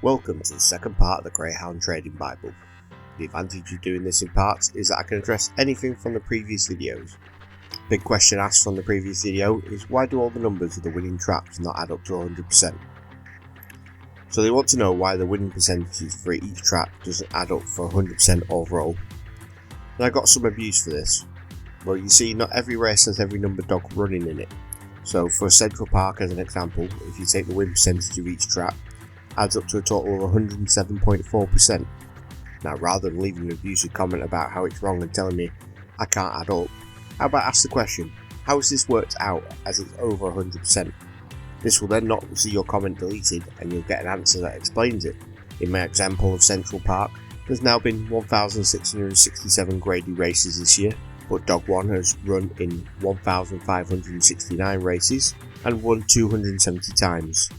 Welcome to the second part of the Greyhound Trading Bible. The advantage of doing this in parts is that I can address anything from the previous videos. Big question asked from the previous video is why do all the numbers of the winning traps not add up to 100%? So they want to know why the winning percentages for each trap doesn't add up for 100% overall. And I got some abuse for this. Well, you see, not every race has every number dog running in it. So for Central Park as an example, if you take the win percentage of each trap, adds up to a total of 107.4%. Now, rather than leaving an abusive comment about how it's wrong and telling me I can't add up, how about ask the question, how has this worked out as it's over 100%? This will then not see your comment deleted and you'll get an answer that explains it. In my example of Central Park, there's now been 1,667 graded races this year, but Dog 1 has run in 1,569 races and won 270 times,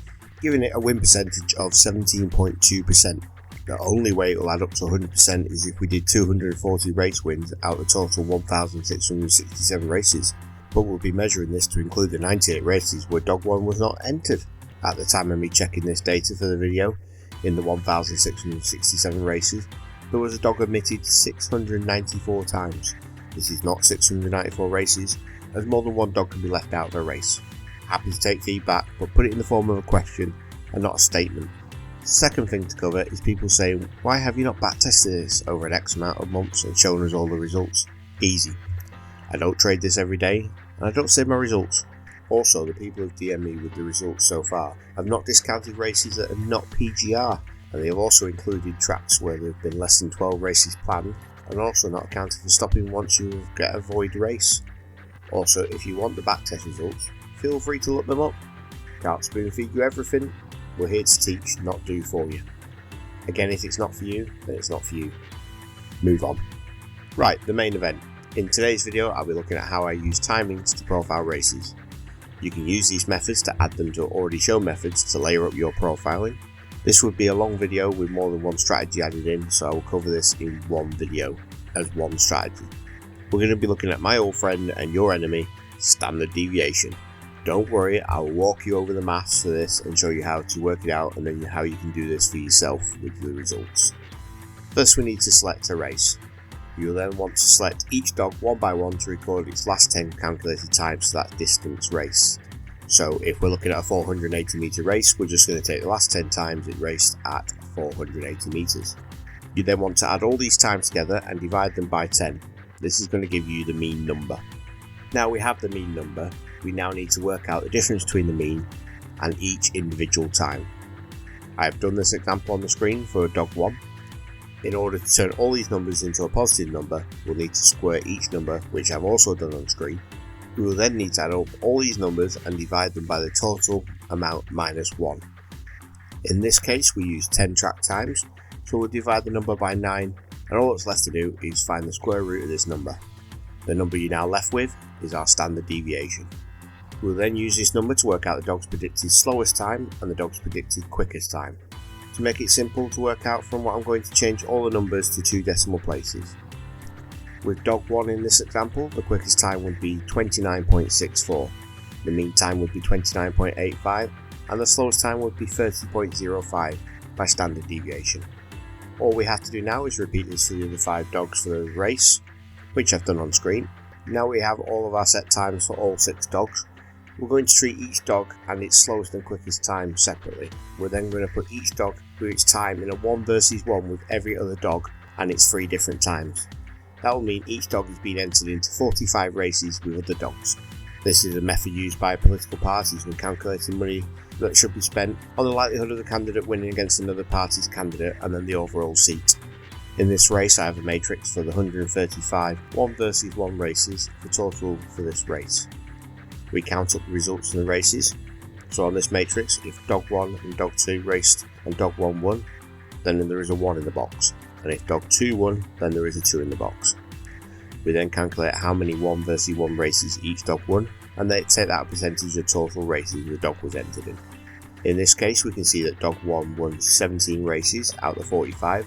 giving it a win percentage of 17.2%. The only way it will add up to 100% is if we did 240 race wins out of the total 1,667 races, but we'll be measuring this to include the 98 races where Dog 1 was not entered. At the time of me checking this data for the video, in the 1,667 races, there was a dog admitted 694 times. This is not 694 races, as more than one dog can be left out of a race. Happy to take feedback, but put it in the form of a question and not a statement. Second thing to cover is people saying, why have you not backtested this over an X amount of months and shown us all the results? Easy. I don't trade this every day, and I don't save my results. Also, the people who've DM'd me with the results so far have not discounted races that are not PGR, and they have also included traps where there have been less than 12 races planned, and also not accounted for stopping once you get a void race. Also, if you want the backtest results, feel free to look them up. Can't spoon feed you everything. We're here to teach, not do for you. Again, if it's not for you, then it's not for you. Move on. Right, the main event. In today's video, I'll be looking at how I use timings to profile races. You can use these methods to add them to already shown methods to layer up your profiling. This would be a long video with more than one strategy added in, so I will cover this in one video as one strategy. We're going to be looking at my old friend and your enemy, standard deviation. Don't worry, I will walk you over the maths for this and show you how to work it out and then how you can do this for yourself with the results. First, we need to select a race. You will then want to select each dog one by one to record its last 10 calculated times to that distance race. So if we're looking at a 480 metre race, we're just going to take the last 10 times it raced at 480 metres. You then want to add all these times together and divide them by 10. This is going to give you the mean number. Now we have the mean number, we now need to work out the difference between the mean and each individual time. I have done this example on the screen for Dog 1. In order to turn all these numbers into a positive number, we'll need to square each number, which I've also done on screen. We will then need to add up all these numbers and divide them by the total amount minus 1. In this case, we use 10 track times, so we'll divide the number by 9, and all that's left to do is find the square root of this number. The number you're now left with is our standard deviation. We'll then use this number to work out the dog's predicted slowest time and the dog's predicted quickest time. To make it simple to work out from what I'm going to change all the numbers to 2 decimal places. With Dog 1 in this example, the quickest time would be 29.64, the mean time would be 29.85, and the slowest time would be 30.05 by standard deviation. All we have to do now is repeat this for the other 5 dogs for the race, which I've done on screen. Now we have all of our set times for all 6 dogs. We're going to treat each dog and its slowest and quickest time separately. We're then going to put each dog through its time in a 1 versus 1 with every other dog and its 3 different times. That will mean each dog is being entered into 45 races with other dogs. This is a method used by political parties when calculating money that should be spent on the likelihood of the candidate winning against another party's candidate and then the overall seat. In this race I have a matrix for the 135 1 versus 1 races, the total for this race. We count up the results in the races, so on this matrix if Dog 1 and Dog 2 raced and Dog 1 won, then there is a 1 in the box, and if Dog 2 won, then there is a 2 in the box. We then calculate how many 1 versus 1 races each dog won, and they take that percentage of total races the dog was entered in. In this case we can see that Dog 1 won 17 races out of the 45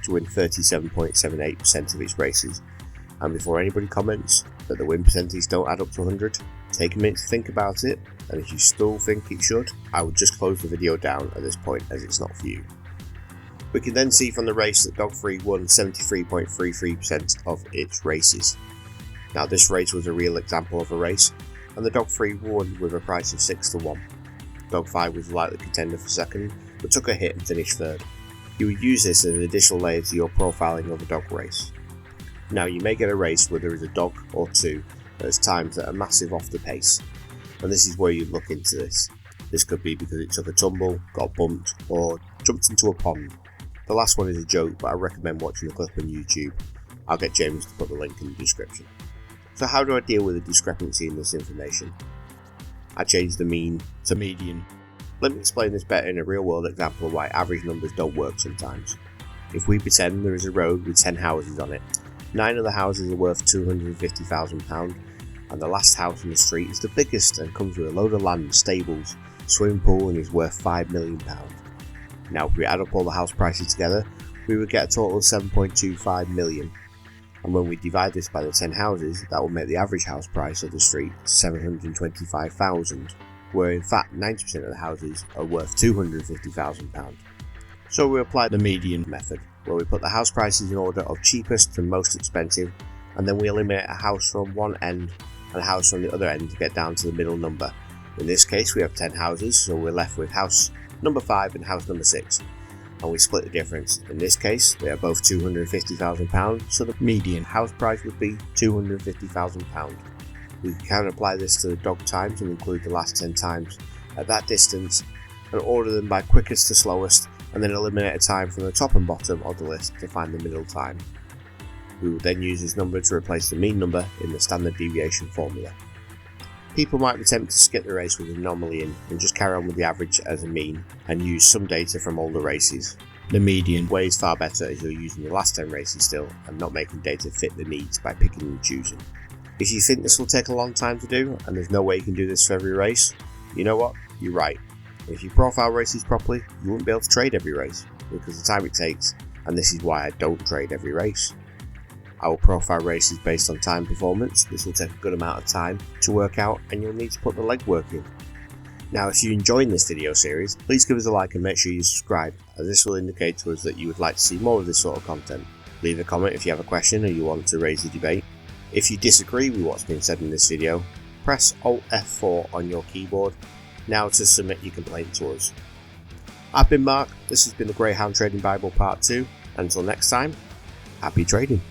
to win 37.78% of its races, and before anybody comments that the win percentage don't add up to 100, take a minute to think about it, and if you still think it should, I would just close the video down at this point as it's not for you. We can then see from the race that dog 3 won 73.33% of its races. Now this race was a real example of a race, and the dog 3 won with a price of 6 to 1. Dog 5 was a likely contender for second, but took a hit and finished third. You would use this as an additional layer to your profiling of a dog race. Now you may get a race where there is a dog or two that has times that are massive off the pace, and this is where you look into this. This could be because it took a tumble, got bumped, or jumped into a pond. The last one is a joke, but I recommend watching the clip on YouTube. I'll get James to put the link in the description. So how do I deal with a discrepancy in this information? I change the mean to median. Let me explain this better in a real world example of why average numbers don't work sometimes. If we pretend there is a road with 10 houses on it, 9 of the houses are worth £250,000, and the last house in the street is the biggest and comes with a load of land, stables, swimming pool, and is worth £5 million. Now if we add up all the house prices together, we would get a total of 7.25 million. And when we divide this by the 10 houses, that will make the average house price of the street 725,000, where in fact 90% of the houses are worth £250,000. So we apply the median method, where we put the house prices in order of cheapest to most expensive, and then we eliminate a house from one end and a house from the other end to get down to the middle number. In this case we have 10 houses, so we're left with house number 5 and house number 6. And we split the difference. In this case, they are both £250,000, so the median house price would be £250,000. We can apply this to the dog times and include the last 10 times at that distance and order them by quickest to slowest, and then eliminate a time from the top and bottom of the list to find the middle time. We will then use this number to replace the mean number in the standard deviation formula. People might be tempted to skip the race with an anomaly in and just carry on with the average as a mean and use some data from older races. The median way is far better as you're using the last 10 races still and not making data fit the needs by picking and choosing. If you think this will take a long time to do and there's no way you can do this for every race, you know what? You're right. If you profile races properly, you wouldn't be able to trade every race because of the time it takes, and this is why I don't trade every race. I will profile races based on time performance. This will take a good amount of time to work out and you'll need to put the legwork in. Now if you're enjoying this video series, please give us a like and make sure you subscribe, as this will indicate to us that you would like to see more of this sort of content. Leave a comment if you have a question or you want to raise a debate. If you disagree with what's been said in this video, press Alt F4 on your keyboard now to submit your complaint to us. I've been Mark, this has been the Greyhound Trading Bible Part 2, until next time, happy trading.